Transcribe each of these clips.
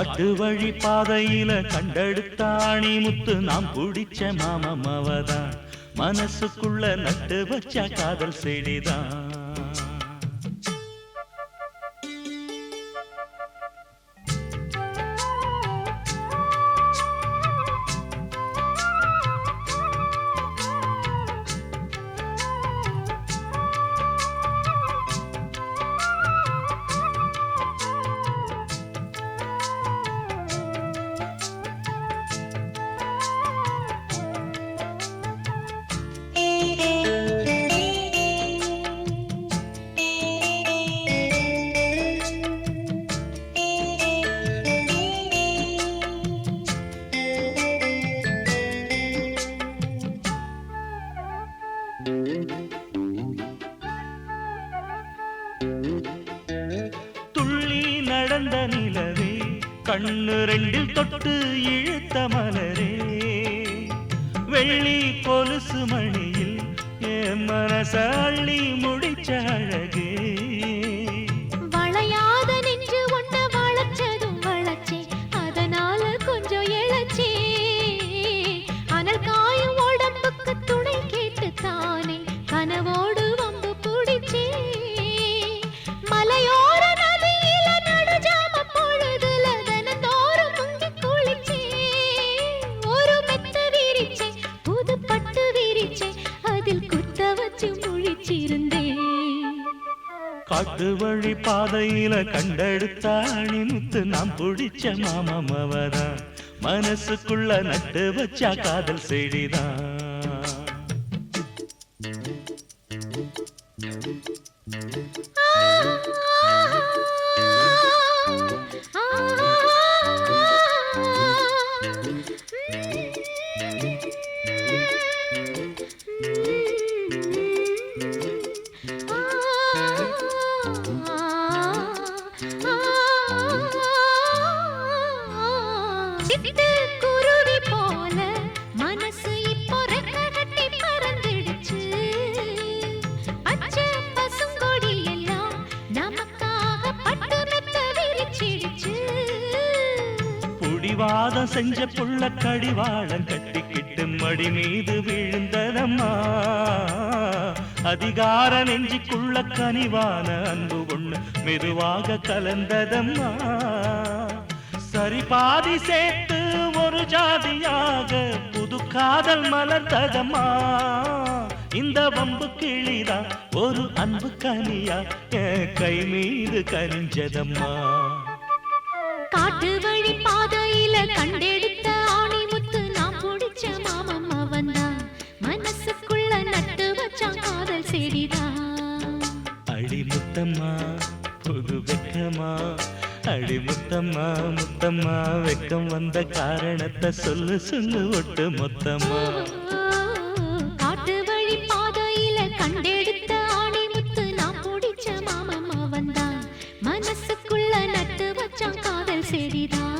காட்டு வழி பாதையில கண்டெடுத்தாணி முத்து நாம் பிடிச்ச மாமவதான் மனசுக்குள்ள நட்டு வச்ச காதல் செடிதான். துள்ளி நடந்த நிலவே கண்ணு ரெண்டில் தொட்டு இழுத்த மலரே வெள்ளி கொலுசு மணியில் என் மனச அள்ளி முடிச்ச அழகே. வளையாத நெஞ்சு ஒன்ன வளைச்சதும் வளைச்சே அதனால கொஞ்சம் இழைச்சே அனல் காயும் உடம்புக்கு துணை கேட்டு தானே கனவோடு வம்பு பிடிச்சே மலையோர நதியில நடுஜாம பொழுதுல தினந்தோறும் முங்கி குளிச்சே ஒரு மெத்த விரிச்சே புது பட்டு விரிச்சே அதில் குத்த வச்சு முழிச்சிருந்தேன். காட்டு வழி பாதையில கண்டெடுத்தாணி முத்து நாம் பிடிச்ச மாமவதான் மனசுக்குள்ள நட்டு வச்ச காதல் செடிதான். குருவி போல மனசு இப்போ ரெக்க கட்டி பறந்துடுச்சு பச்சை பசுங்கொடி எல்லாம் நமக்காக பட்டு மெத்த விரிச்சிடுச்சு. புடிவாதம் செஞ்ச புள்ள கடிவாளம் கட்டிக்கிட்டு மடி மீது விழுந்ததம்மா அதிகார நெஞ்சிக்குள்ள கனிவான அன்பு ஒண்ணு மெதுவாக கலந்ததம்மா. சரி பாதி சேர்த்து ஒரு ஜாதியாக புது காதல் மலர்ந்ததம்மா. இந்த வம்பு கிளிதா ஒரு அன்பு கனியா கை மீது கனிஞ்சதம்மா. காட்டு வழி பாதையில கண்டெடுத்த ஆணி முத்து நான் பிடிச்ச மாமன் தான் மனசுக்குள்ள நட்டு வச்சான் காதல் செடிதான். அடி முத்தம்மா புது வெக்கமா அடி முத்தம்மா முத்தம்மா வெக்கம் வந்த காரணத்தை சொல்லு சொல்லு ஒட்டு மொத்தமா. காட்டு வழி பாதையில கண்டெடுத்த ஆணி முத்து நான் பிடிச்ச மாமன் தான் மனசுக்குள்ள நட்டு வச்சான் காதல் செடிதான்.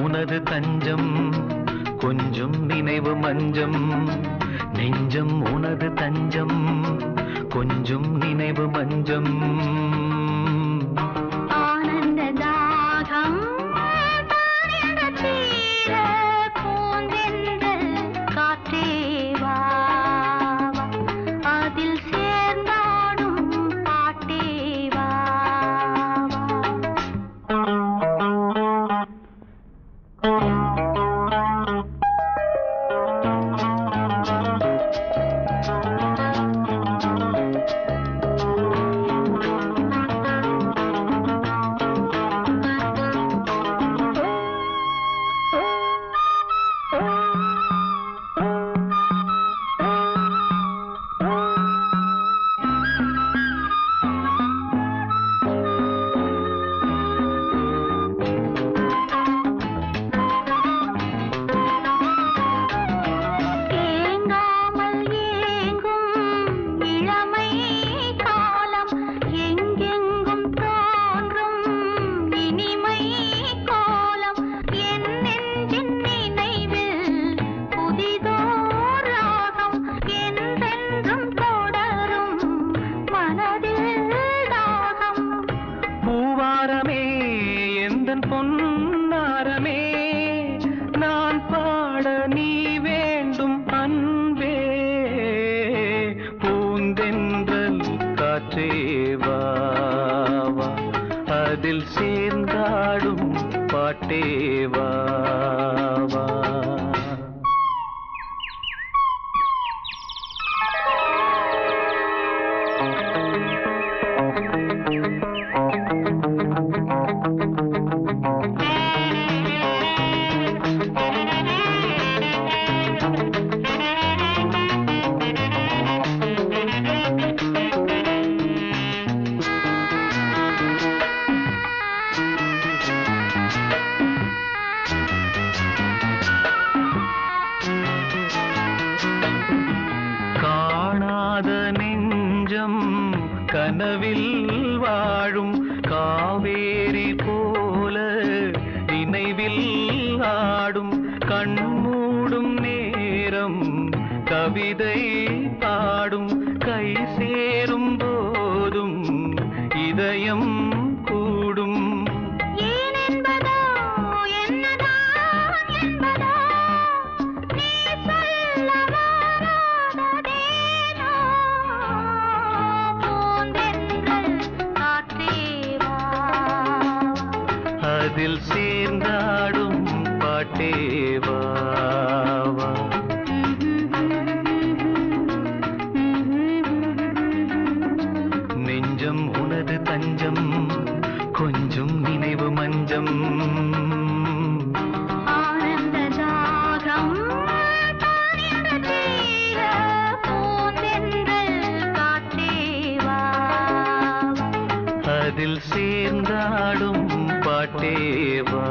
உனது தஞ்சம் கொஞ்சம் நினைவு மஞ்சம் நெஞ்சம் உனது தஞ்சம் கொஞ்சம் நினைவு மஞ்சம். ஆனந்த தாகம் காற்றேவா அதில் சேர்ந்தாடும் பாட்டேவா. கனவில் வாழும் காவேரி போல நினைவில் ஆடும் கண்மூடும் நேரம் கவிதை பாடும் கை சேரும் போதும் இதயம் கூடும் அதில் சேர்ந்தாடும் பாட்டேவா நெஞ்சம் உனது தஞ்சம் கொஞ்சம் நினைவு மஞ்சம் அதில் சேர்ந்தாடும் பாட்டேவா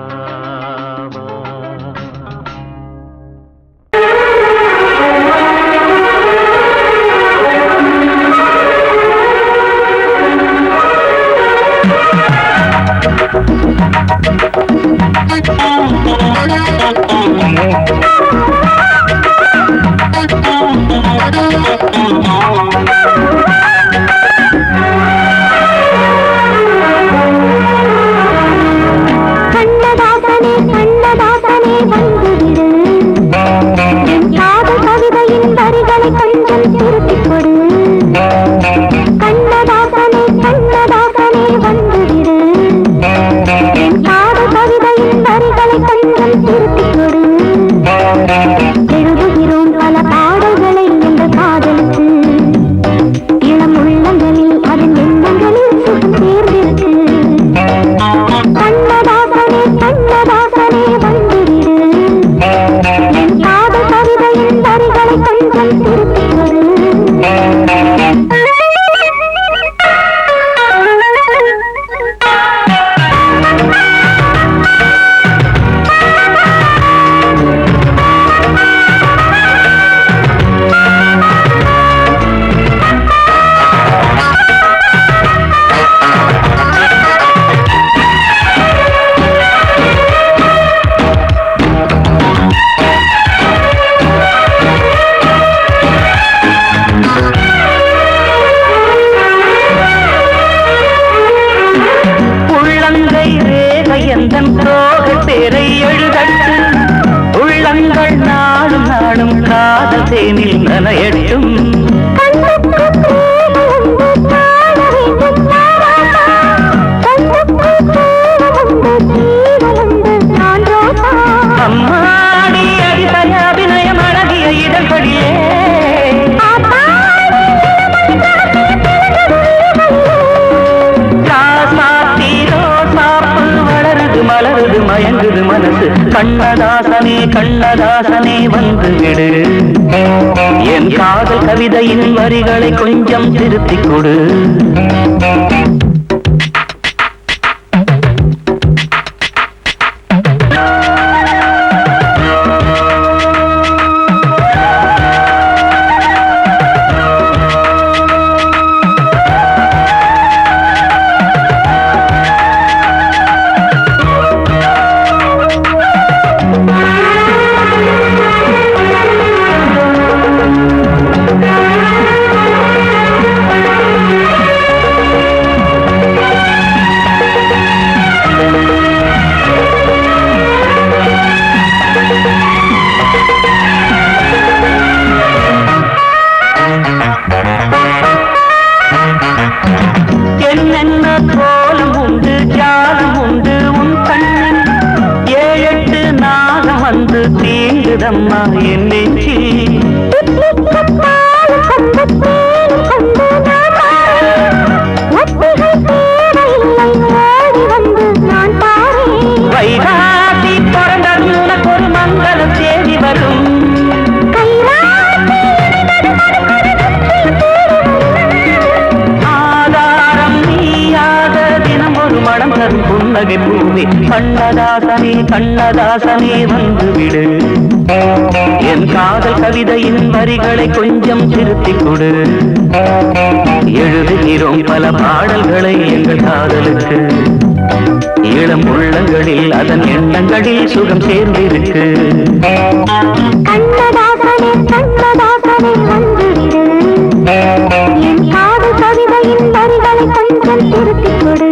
கண்ணதாசனே கண்ணதாசனே வந்து விடு என் காதல் கவிதையின் வரிகளை கொஞ்சம் திருத்திக் கொடு கண்ணதாசனே கண்ணதாசனே வந்து விடு என் காதல் கவிதையின் வரிகளை கொஞ்சம் திருத்திக் கொடு எழுதுகிறோம் பல பாடல்களை எங்கள் காதலுக்கு. இளம் உள்ளங்களில் அதன் எண்ணங்களில் சுகம் சேர்ந்திருக்கு. கண்ணதாசனே கண்ணதாசனே வந்துவிடு, என் காதல் கவிதையின் வரிகளை கொஞ்சம் திருத்திக் கொடு.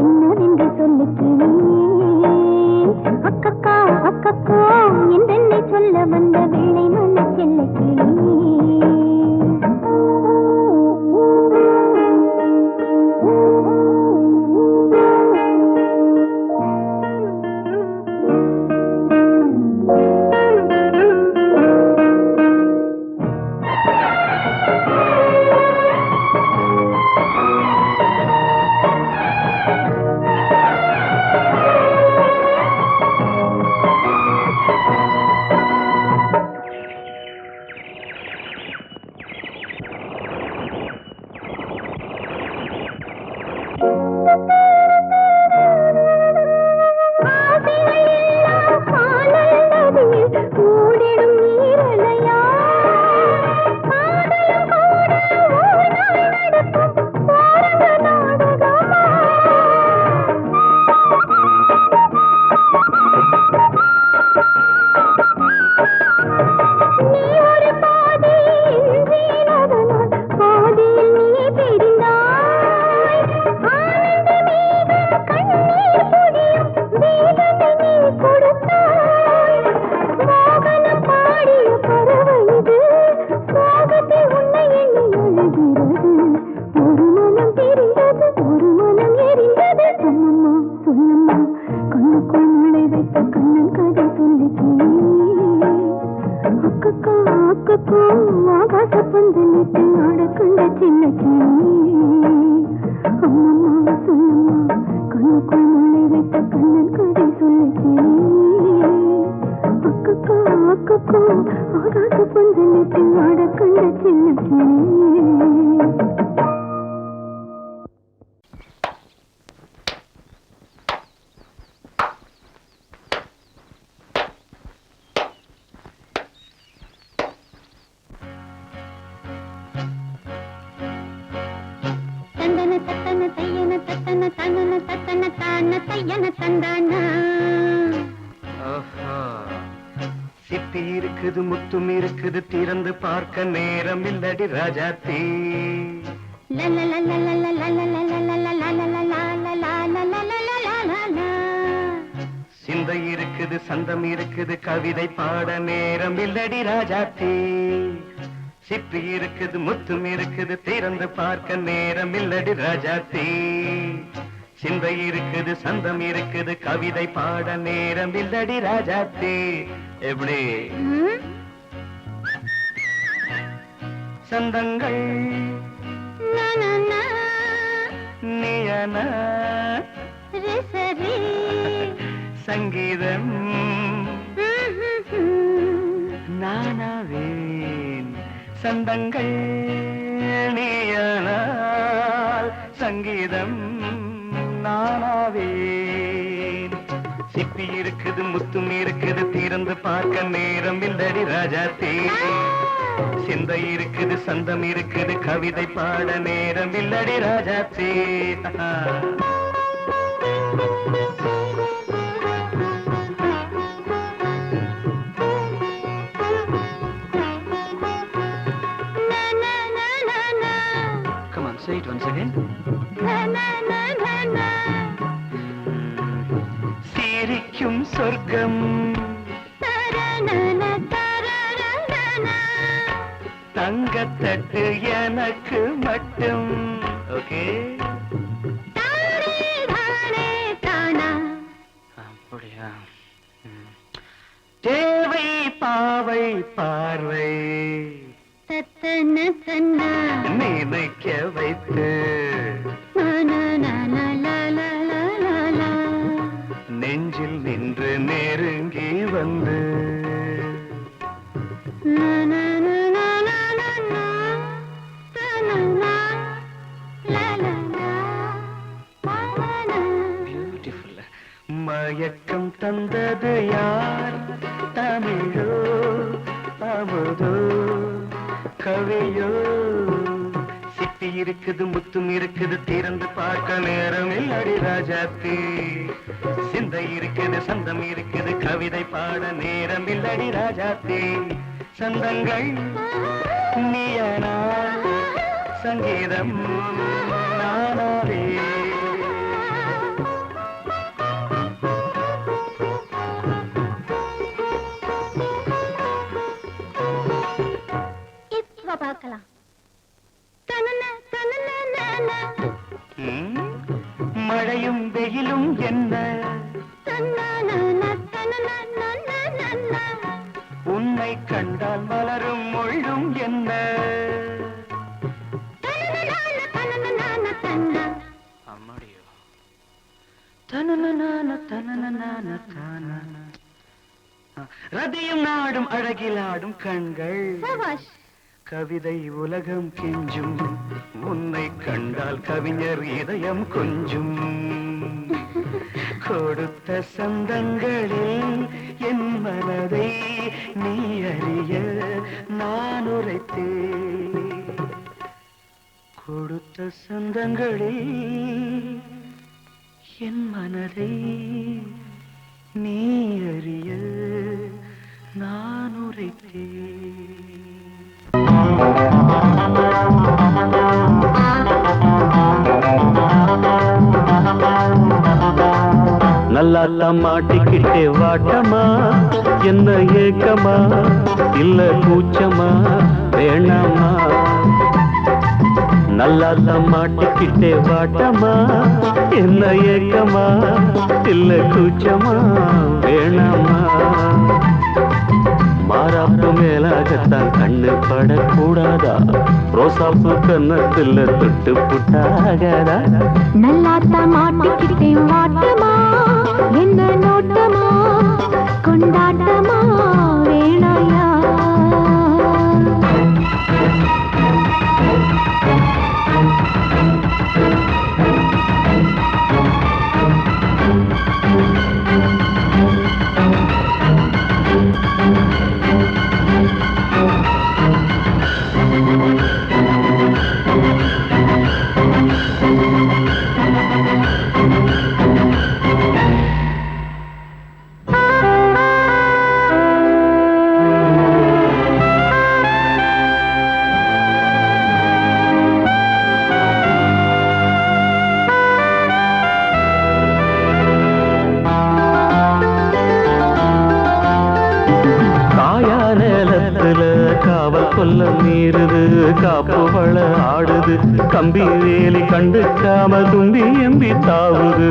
என்னவென்று சொல்லுகிறேன். அக்கக்கா அக்கக்கோ என்றென்னை சொல்ல வந்த வெள்ளை மண்ண செல்லுகிறேன். சிப்பி இருக்குது முத்தும் இருக்குது திறந்து பார்க்க நேரம் இல்லடி ராஜாத்தி. சிந்தை இருக்குது சந்தம் இருக்குது கவிதை பாட நேரம் இல்லடி ராஜாத்தி. சிப்பி இருக்குது முத்தும் இருக்குது திறந்து பார்க்க நேரம் இல்லடி ராஜாத்தி. சிந்தை இருக்குது சந்தம் இருக்குது கவிதை பாட நேரம் இல்லடி ராஜாத்தி. எப்படி சந்தங்கள் நீயன சங்கீதம் நானாவேன். சந்தங்கள் நீயனால் சங்கீதம் நானாவேன். சிப்பி இருக்குது முத்தும் இருக்குது திறந்து பார்க்க நேரம் இல்லடி ராஜாத்தி. சிந்தை இருக்குது சந்தம் இருக்குது கவிதை பாட நேரம் இல்லடி Rajathi. Come on, say it once again. சிரிக்கும் சொர்க்கம் தங்கத்தட்டு எனக்கு மட்டும். ஓகே அப்படியா? தேவை பாவை பார்வை நினைக்க வைத்து நெஞ்சில் நின்று நெருங்கி வந்து மயக்கம் தந்தது யார்? தமிழோ அமுதோ கவியோ? சிப்பி இருக்குது முத்தும் இருக்குது திறந்து பார்க்க நேரம் இல்லடி ராஜாத்தி. சிந்தை இருக்குது சந்தம் இருக்குது கவிதை பாட நேரம் இல்லடி ராஜாத்தி. சந்தங்கள் நீயனா சங்கீதம் நானாவே. மழையும் வெயிலும் என்ன உன்னை கண்டால் மலரும் மொழியும் என்ன அம்மாடியோ ரதியும் நாடும் அழகிலாடும் கண்கள் கவிதை உலகம் கெஞ்சும் உன்னை கண்டால் கவிஞர் இதயம் கொஞ்சும் கொடுத்த சந்தங்களில் என் மனதை நீ அறிய நான் உரைத்தேன் கொடுத்த சந்தங்களில் என் மனதை நீ அறிய நான் உரைத்தேன் நல்லா மாட்டிக்கிட்டே வாட்டமா என்ன ஏக்கமா இல்ல கூச்சமா வேணாமா நல்லா மாட்டிக்கிட்டே வாட்டமா என்ன ஏக்கமா இல்ல கூச்சமா வேணாமா மாறாப்பு மேலாகத்தான் கண்ணு படக்கூடாதா ரோசாப்பு கன்னத்துல தொட்டு புட்டாகாதா நல்லாத்தா மாட்டிக்கிட்டே வாட்டமா என்ன நோட்டமா கொண்டாட்டமா வேணாயா கொல்ல மீறுது காப்பு வள ஆடுது கம்பி வேலி கண்டுக்காம தும்பி எம்பி தாவுது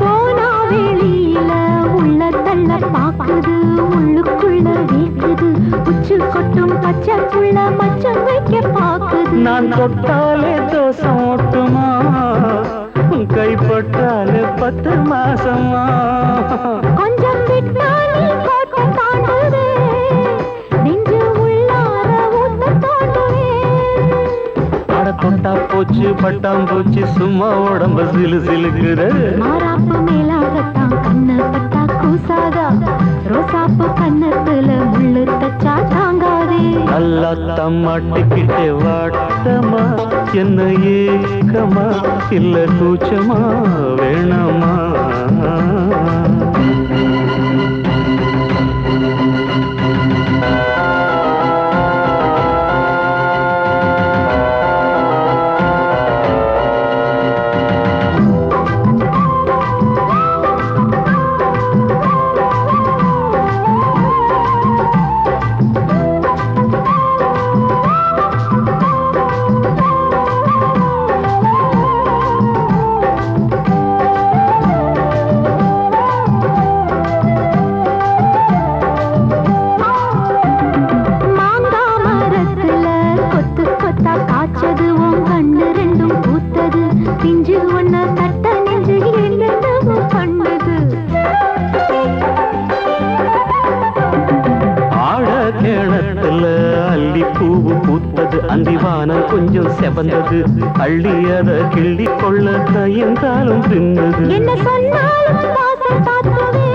போனா வேலியில உள்ள தள்ள பாக்குது உள்ளுக்குள்ள வேக்குது உச்சு கொட்டும் பச்சை புள்ள மச்சம் வைக்க பாக்குது நான் தொட்டாலே தோசம் ஓட்டுமா கைப்பட்டாலே 10 மாசமா கொஞ்சம் விட்டாலே கோட்டம் தாண்டுதே நெஞ்சு உள்ளார ஊத்த தோண்டுவே அட தொட்டா போச்சு பட்டாம் போச்சு சும்மா உடம்பு சிலு சிலுக்குது மாறாப்பு மேலாகத்தான் கண்ணு பட்டா கூசாதா ரோசாப்பு கண்ணத்துல முள்ளு தச்சா தாங்காதே நல்லா தம்மாட்டிக்கிட்டே வாட்டமா என்ன ஏக்கமா இல்ல கூச்சமா வேணாமா அந்திவானம் கொஞ்சம் செவந்தது அள்ளியத கிள்ளி கொள்ள கையங்காலும் பின்னது என்ன சொன்னாலும் வாசம் காட்டுவே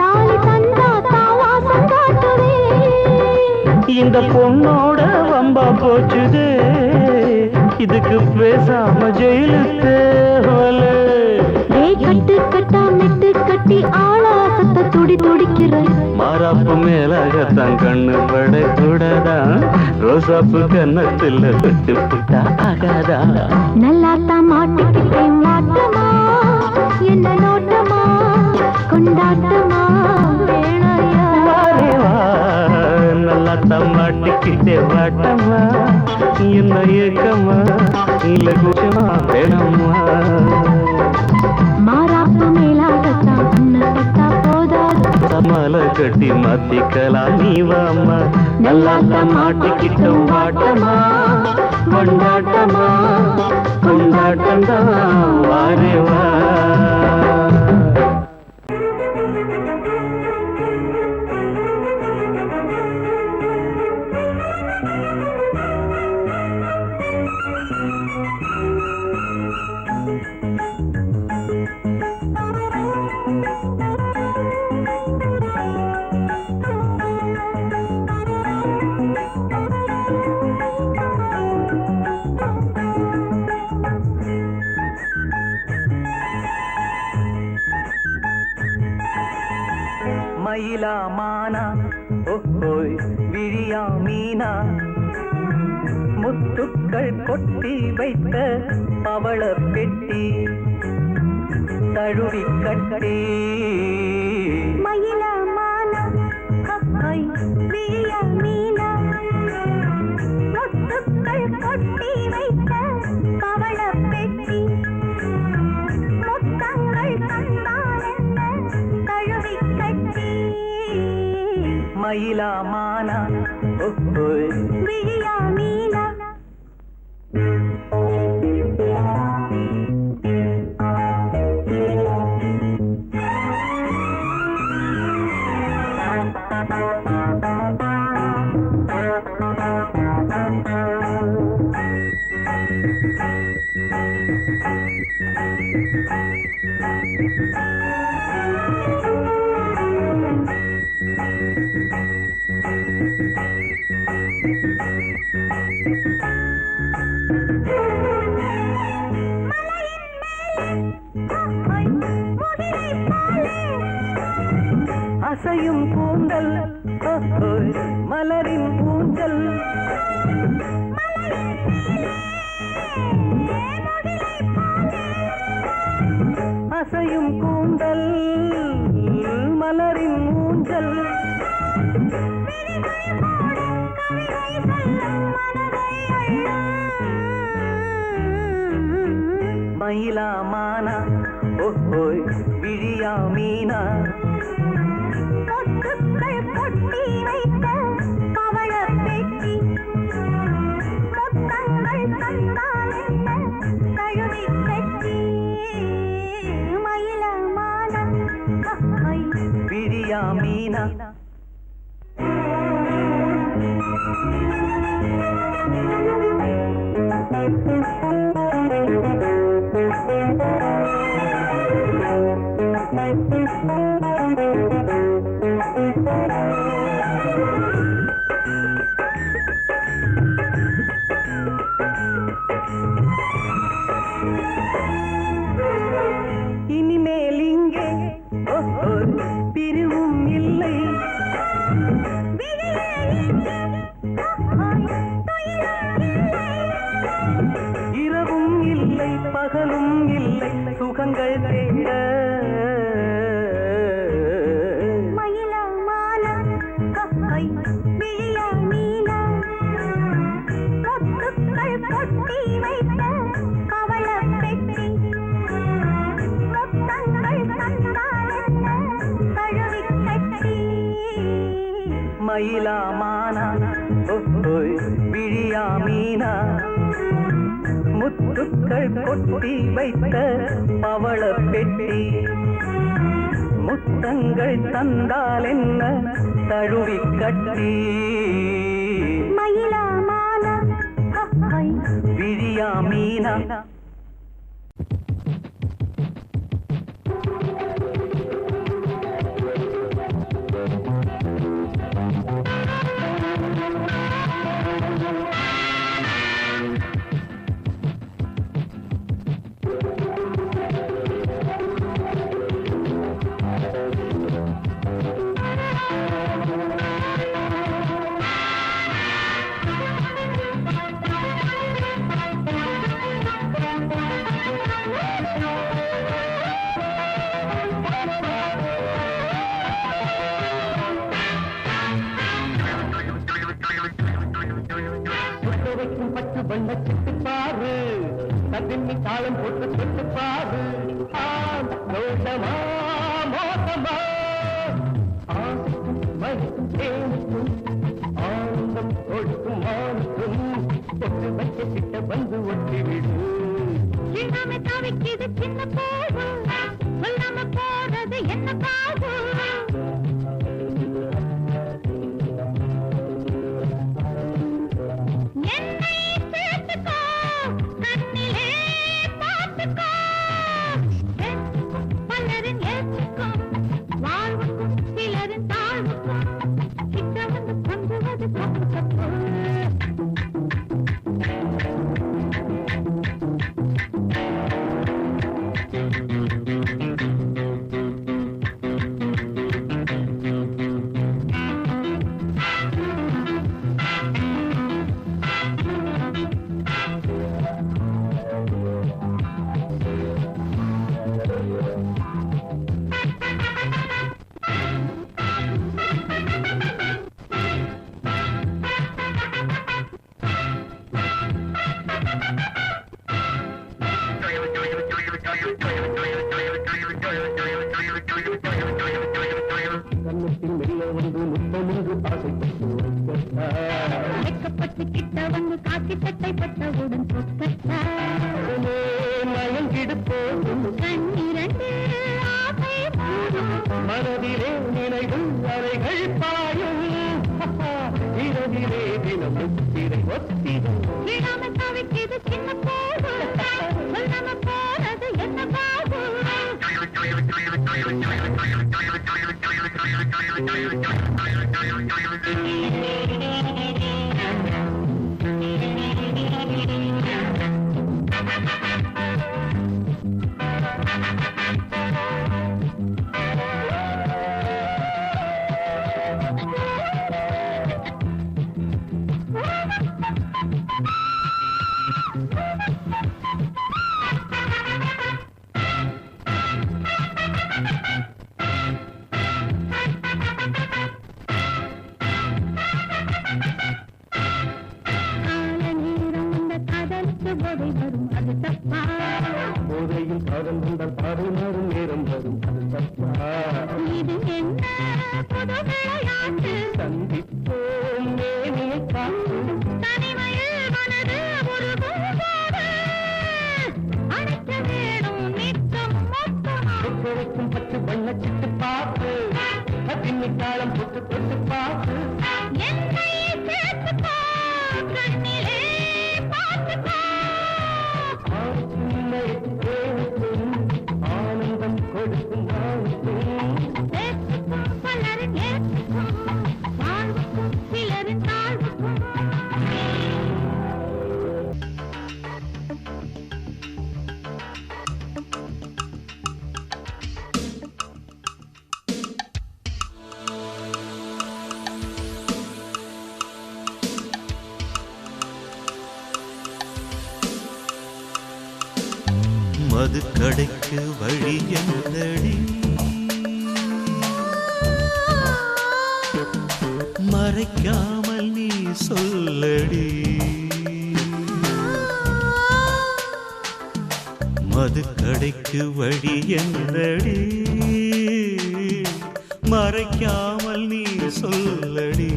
தாலி தந்தா தாவாசம் காட்டுவே இந்த பொண்ணோட வம்பா போச்சுதே இதுக்கு பேசாம ஜெயிலுக்கு கட்டு கட்டா மெட்டு கட்டி ஆளாசத்தை துடி துடிக்கிற மாறாப்பு மேலாகத்தான் கண்ணு படக்கூடாதா ரோசாப்பு கன்னத்துல விட்டு புட்டா ஆகாதா நல்லாத்தான் மாட்டிக்கிட்டே மாட்டமா என்ன நோட்டமா கொண்டாட்டமா வேணாயா நல்லாத்தான் மாட்டி கிட்டே வாட்டம்மா என்ன ஏக்கம்மா இல்ல குச்சமா வேணம்மா மாறாப்பு மேலாகத்தான் அன்னப்பட்டா போதாது சமால கட்டி மாத்திக்கலாம் நீ வாம்மா நல்லா மாட்டிக்கிட்டோம் வாட்டமா கொண்டாட்டமா கொண்டாட்டம்தான் வாரே வா மயிலா மானா ஓஹோய் விழியா மீனா முத்துக்கள் கொட்டி வைத்த பவள பெட்டி தழுவி கட்டி மயிலா மானா ஹஹாய் விழியா மீனா முத்துக்கள் கொட்டி வைத்த பவள பெட்டி முத்தங்கள் தந்தால் என்ன தழுவி கட்டி மயிலா மானா ஓஹோய் விழியா மீனா அசையும் கூந்தல் மலரின் ஊஞ்சல் அசையும் கூந்தல் மலரின் ஊஞ்சல் மயிலா மானா ஓஹோய் விழியா மீனா முத்துக்கள் கொட்டி வைத்த பவள பெட்டி முத்தங்கள் தந்தால் என்ன தழுவி கட்டி மயில மானா ஹஹாய் விழியா மீனா இனிமேல் இங்கே பிரிவும் இல்லை இரவும் இல்லை பகலும் இல்லை சுகங்கள் தேட மயில மானா ஹஹாய் விழியா மீனா முத்துக்கள் கொட்டி வைத்த பவள பெட்டி முத்தங்கள் தந்தால் என்ன தழுவி கட்டி மயிலா மானா ஓஹோய் விழியா மீனா முத்துக்கள் கொட்டி வைத்த பவள பெட்டி முத்தங்கள் தந்தால் என்ன தழுவி கட்டி மயில மானா ஹஹாய் விழியா மீனா பாரு தத்தின்னி தாளம் போட்டு தொட்டு பாரு தோஷமா மோசமா ஆசைக்கும் மதிக்கும் தேனுக்கும் ஆனந்தம் கொடுக்கும் மானுக்கும் ஒட்டு வைக்க கிட்ட வந்து ஒட்டி விடு இல்லாம தவிக்குது சின்ன போது சொல்லாம போறது என்ன காது என்னை சேர்த்துக்கோ கண்ணிலே பார்த்துக்கோ பலரின் ஏற்றுக்கும் வாழ்வுக்கும் சிலரின் தாழ்வுக்கும் கிட்ட வந்து கொஞ்சுவது தப்பு தப்பு கண்ணத்தில் மெல்ல வந்து முத்தமுண்டு ஆசைப்பட்டு வெக்கப்பட்டு கிட்ட வந்து காக்கி சட்டை பட்டவுடன் சொக்கட்டா மயங்கிடு போகும் கண்ணிரண்டு ஆசை போதும் மனதிலே நினைவும் அலைகள் பாயும் இரவிலே தினம் முத்திரை ஒத்திரும் இல்லாம தவிக்குது சின்ன போது சொல்லாம போறது என்ன காது போதை வரும் அது தப்பா போதையில் காதல் வந்தால் பாதை மாறும் நேரம் வரும் அது தப்பா இது என்ன புது விளையாட்டு சந்திப்போம் நேமியை காத்து தனிமையில் மனது உருகும்போது அழைக்க வேணும் நித்தம் மொத்தமா கொடுக்கும் பத்து வண்ணச்சிட்டு பார்த்து பின்னி தாளம் போட்டு தொட்டு பார்த்து என்னை சேர்த்துக்கோ கண்ணிலே பார்த்துக்கோ ஆனந்தம் கொடுக்கும் சேர்த்துக்கும் பலரின் ஏற்றுக்கும் வாழ்வுக்கும் சிலரின் தாழ்வுக்கும் மதுக்கடைக்கு வழி என்னடி மறைக்காமல் நீ சொல்லடி மதுக்கடைக்கு வழி என்னடி மறைக்காமல் நீ சொல்லடி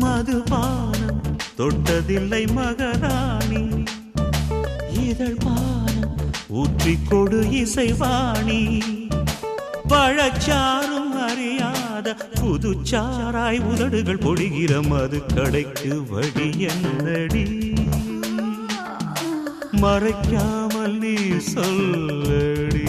மதுபானம் தொட்டதில்லை மகராணி இதழ் பானம் ஊற்றிக் கொடு இசைவாணி பழச்சாரும் அறியாத புதுச்சாராய் உதடுகள் பொழிகிற மதுக்கடைக்கு வழி என்னடி மறைக்காமல் நீ சொல்லடி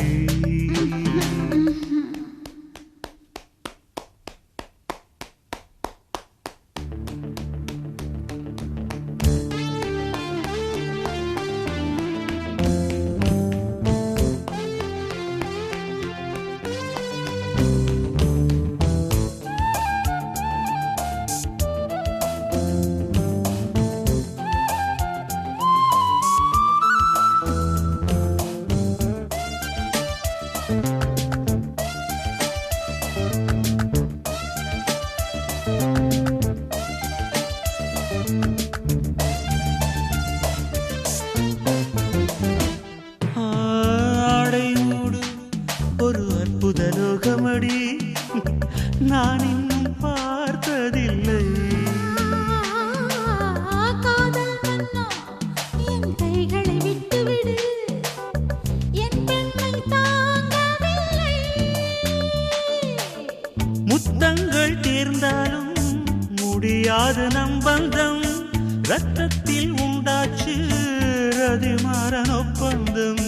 சரணொப்பந்தம்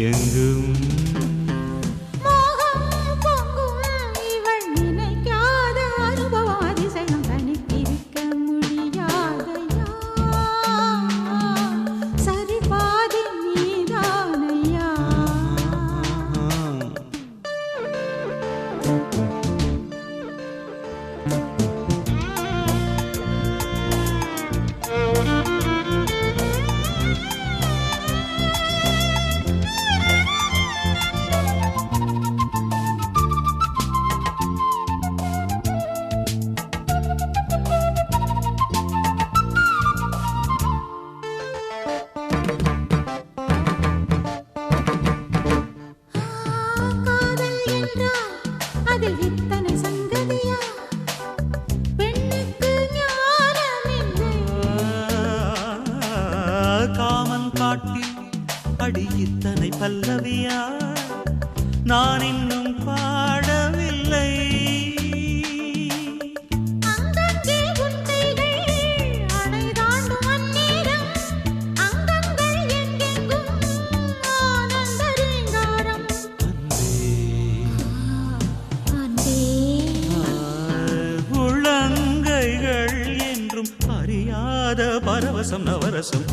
எங்கும் அடி இத்தனை பல்லவியா நான் இன்னும் பாடவில்லை உள்ளங்கைகள் என்றும் அறியாத பரவசம் நவரசம்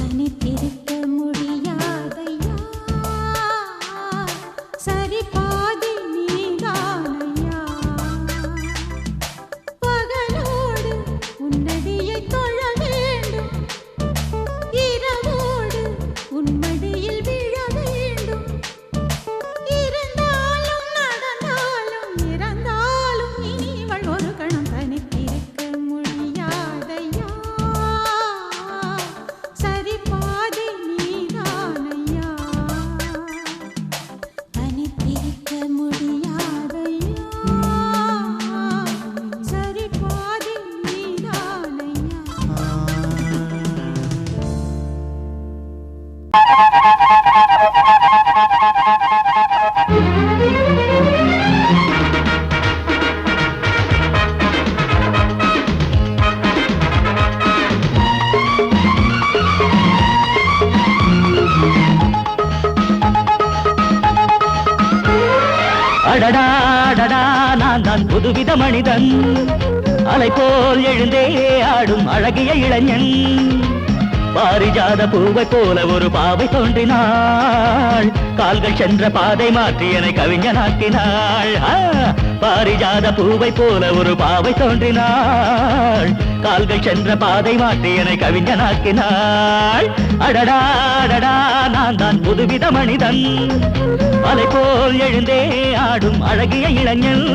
நான் தான் புதுவித மனிதன் அலை போல் எழுந்தே ஆடும் அழகிய இளைஞன் பாரிஜாத பூவை போல ஒரு பாவை தோன்றினாள் கால்கள் சென்ற பாதை மாற்றி என்னை கவிஞனாக்கினாள் பாரிஜாத பூவை போல ஒரு பாவை தோன்றினாள் கால்கள் சென்ற பாதை மாற்றி என்னை கவிஞனாக்கினாள் அடடா அடடா நான் தான் புதுவித மனிதன் அலை போல் எழுந்தே ஆடும் அழகிய இளைஞன்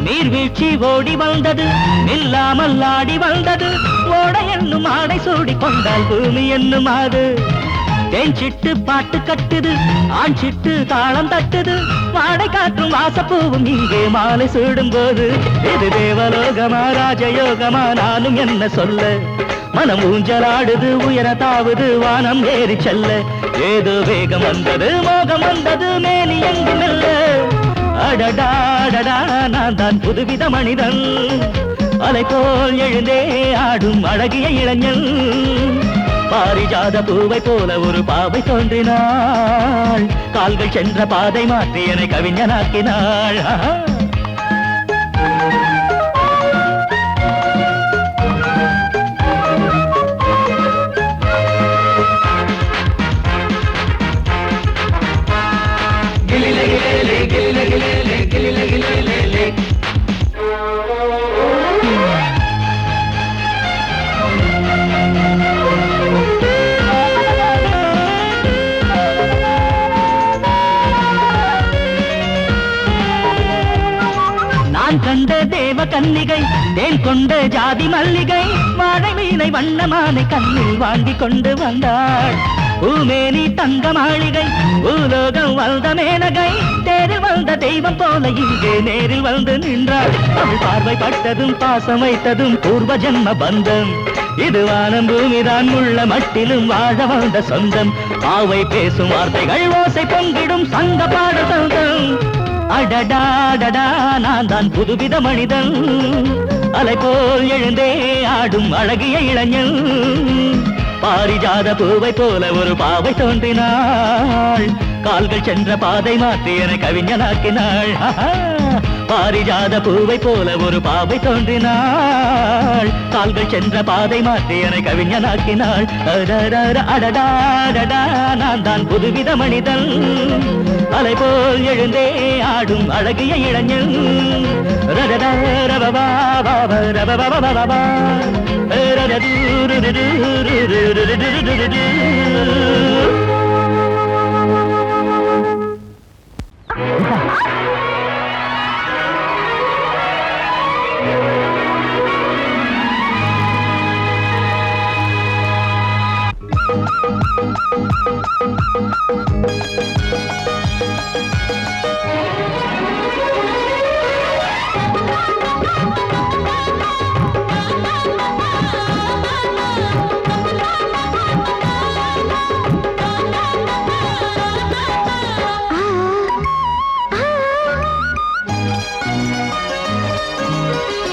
நீர்வீழ்ச்சி ஓடி வந்தது நில்லாமல் ஆடி வந்தது ஓடை என்னும் ஆடை சூடி கொண்டால் பூமி என்னும் ஆடு தேன் சிட்டு பாட்டு கட்டுது ஆண் சிட்டு தாளம் தட்டுது வாடை காற்றும் வாசப்பூவும் இங்கே மாலை சூடும் போது இது தேவலோகமா ராஜயோகமா நானும் என்ன சொல்ல மனம் ஊஞ்சலாடுது உயர தாவுது வானம் ஏறி செல்ல ஏதோ வேகம் வந்தது மோகம் வந்தது மேனி எங்கு மெல்ல அடடா நான் தான் புதுவித மனிதன் அலை போல் எழுந்தே ஆடும் அழகிய இளைஞன் பாரிஜாத பூவை போல ஒரு பாவை தோன்றினாள் கால்கள் சென்ற பாதை மாற்றி என்னை கவிஞனாக்கினாள் நான் கண்ட தேவ கன்னிகை தேன் கொண்ட ஜாதி மல்லிகை வாழை மீனை வண்ணமானை கண்ணில் வாங்கி கொண்டு வந்தாள் பூமேனி தங்க மாளிகை பூலோகம் வந்த மேனகை தேரில் வந்த தெய்வம் போல இங்கே நேரில் வந்து நின்றாள் அவள் பார்வை பட்டதும் பாசம் வைத்ததும் பூர்வ ஜென்ம பந்தம் இது வானம் பூமிதான் உள்ள மட்டிலும் வாழ வந்த சொந்தம் பாவை பேசும் வார்த்தைகள் ஓசை பொங்கிடும் சங்க பாட சொந்தம் அடடாடடா நான் தான் புதுவித மனிதன் அலை போல் எழுந்தே ஆடும் அழகிய இளைஞன் பாரிஜாத பூவை போல ஒரு பாவை தோன்றினாள் கால்கள் சென்ற பாதை மாற்றி என கவிஞனாக்கினாள் பாரிஜாத பூவை போல ஒரு பாவை தோன்றினாள் கால்கள் சென்ற பாதை மாற்றி என கவிஞனாக்கினாள் அடடாடடா நான் தான் புதுவித மனிதன் அலை போல் எழுந்தே ஆடும் அழகிய இளைஞன்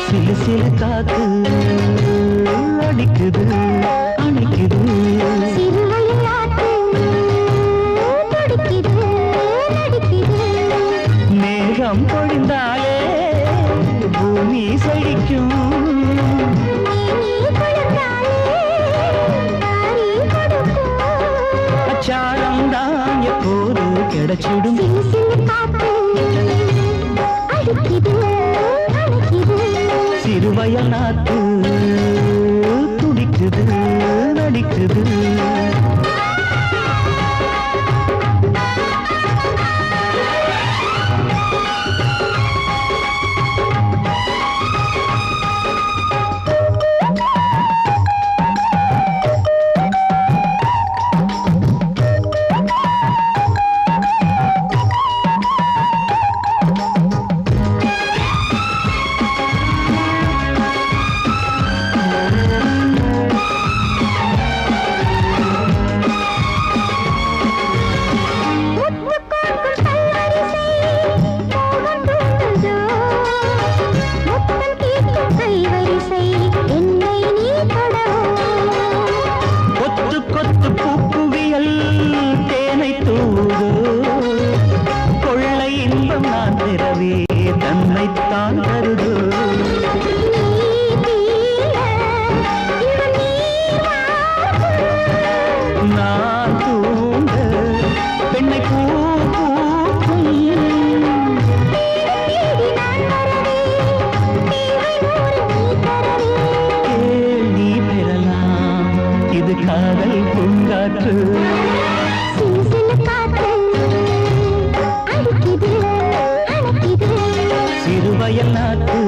சிலு சிலு காத்து அடிக்குது அணைக்குது மேகம் பொழிந்தாலே பூமி செழிக்கும் அச்சாரம் தான் எப்போது கிடைச்சிடும் சிறுவயல் நாத்து துடிக்குது நடிக்குது தன்னைத்தான் தருது நான் தூங்க பெண்ணை பூ பூக்கும் நீ பெறலாம் இது காதல் பூங்காற்று சிறுவயல் நாட்டு